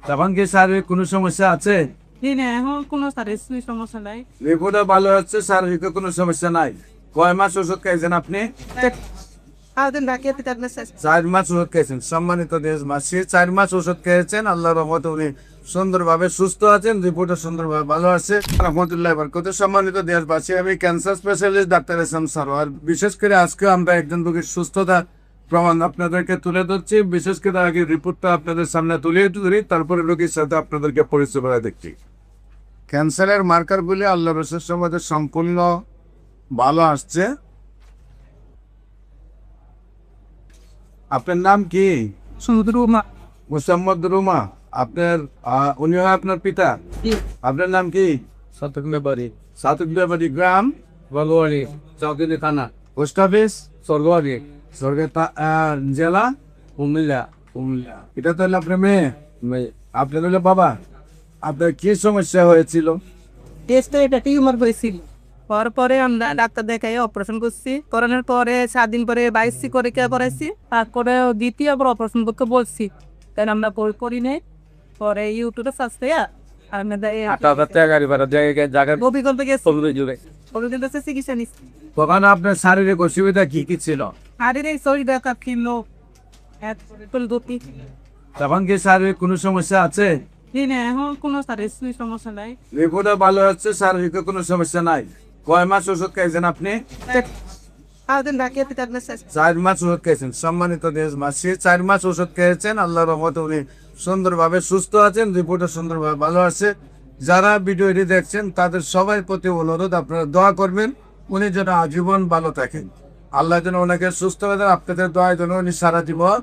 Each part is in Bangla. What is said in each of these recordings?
তখন কি শারীরিক কোনো সমস্যা আছে? জি না, এখন কোনো শারীরিক সমস্যা নাই। রিপোর্টও ভালো হচ্ছে, শারীরিক কোনো সমস্যা নাই। কয় মাস ওষুধ খাইছেন আপনি? সারাদিন ডাকিয়ে ট্যাবলেট 4 মাস ওষুধ খাইছেন। সম্মানিত দেশবাসী, 4 মাস ওষুধ খেয়েছেন, আল্লাহর রহমতে উনি সুন্দরভাবে সুস্থ আছেন, রিপোর্টও সুন্দরভাবে ভালো আছে। রহমতুল্লাহ বরকত। সম্মানিত দেশবাসী, আমি cancer specialist doctor SM Sarwar. বিশেষ করে আজকে আমরা একজন রোগীর সুস্থতা প্রমাণ আপনাদেরকে তুলে ধরছি। বিশেষ করে আগে রিপোর্টটা আপনাদের সামনে তুলে ধরি, তারপরে রোগীর সাথে আপনাদেরকে পরিচয় করে দেখছি। ক্যান্সারের মার্কারগুলি আল্লাহ রসুলের সম্বন্ধে সম্পূর্ণ ভালো আসছে। আপনার নাম কি? সমুদ্রমা। মোসাম্মদ রুমা। আপনার উনি হয় আপনার পিতা। আপনার নাম কি? সাতুকবাড়ি গ্রাম বলওয়ারি, চৌকিদি থানা, পোস্ট অফিস সরগোয়ারি, জেলা কুমিল্লা। এটা তো হলো আপনার মেয়ে, আপনার হলো বাবা। আপনার কি সমস্যা হয়েছিল? টেস্টে এটা টিউমার হয়েছিল। পরে আমরা ডাক্তার দেখাই অপারেশন করছি। করানোর পরে 7 দিন পরে বাইসি করে কে করাইছি। তারপরে দ্বিতীয় আবার অপারেশন করতে বলছি, কারণ আমরা করি নাই। পরে ইউটিউবে সার্চ দেয়া অভিজ্ঞতা গেছে, অভিজ্ঞতা চিকিৎসা নিচ্ছি। তখন আপনার শারীরিক অসুবিধা কি কি ছিল? শারীরিক শরীর ব্যথা ছিল, তখন কি শারীরিক কোনো সমস্যা আছে? জি না, এখন কোনো শারীরিক সমস্যা নাই। রিপোর্টও ভালো হচ্ছে, শারীরিক কোনো সমস্যা নাই। কয় মাস ওষুধ খাইছেন আপনি? সারাদিন ডাকিয়ে ট্যাবলেট 4 মাস ওষুধ খাইছেন। সম্মানিত দেশবাসী, 4 মাস ওষুধ খেয়েছেন, আল্লাহর রহমতে উনি সুন্দরভাবে সুস্থ আছেন, রিপোর্টও সুন্দরভাবে ভালো আছে। যারা ভিডিওটি দেখছেন তাদের সবার প্রতি অনুরোধ, আপনারা দোয়া করবেন উনি যেন আজীবন ভালো থাকেন। আল্লাহ যেন ওনাকে সুস্থ করে দেন। আপনাদের দোয়ার জন্য উনি সারা জীবন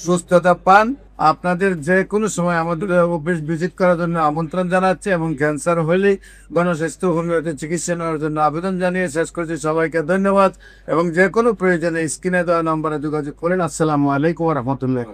সুস্থতা পান। আপনাদের যে কোনো সময় আমাদের অফিস ভিজিট করার জন্য আমন্ত্রণ জানাচ্ছে, এবং ক্যান্সার হলেই গণস্বাস্থ্য হোমিওপ্যাথি চিকিৎসা নেওয়ার জন্য আবেদন জানিয়ে শেষ করছি। সবাইকে ধন্যবাদ, এবং যে কোনো প্রয়োজনে স্ক্রিনে দেওয়া নম্বরে যোগাযোগ করেন। আসসালামু আলাইকুম ওয়া রাহমাতুল্লাহ।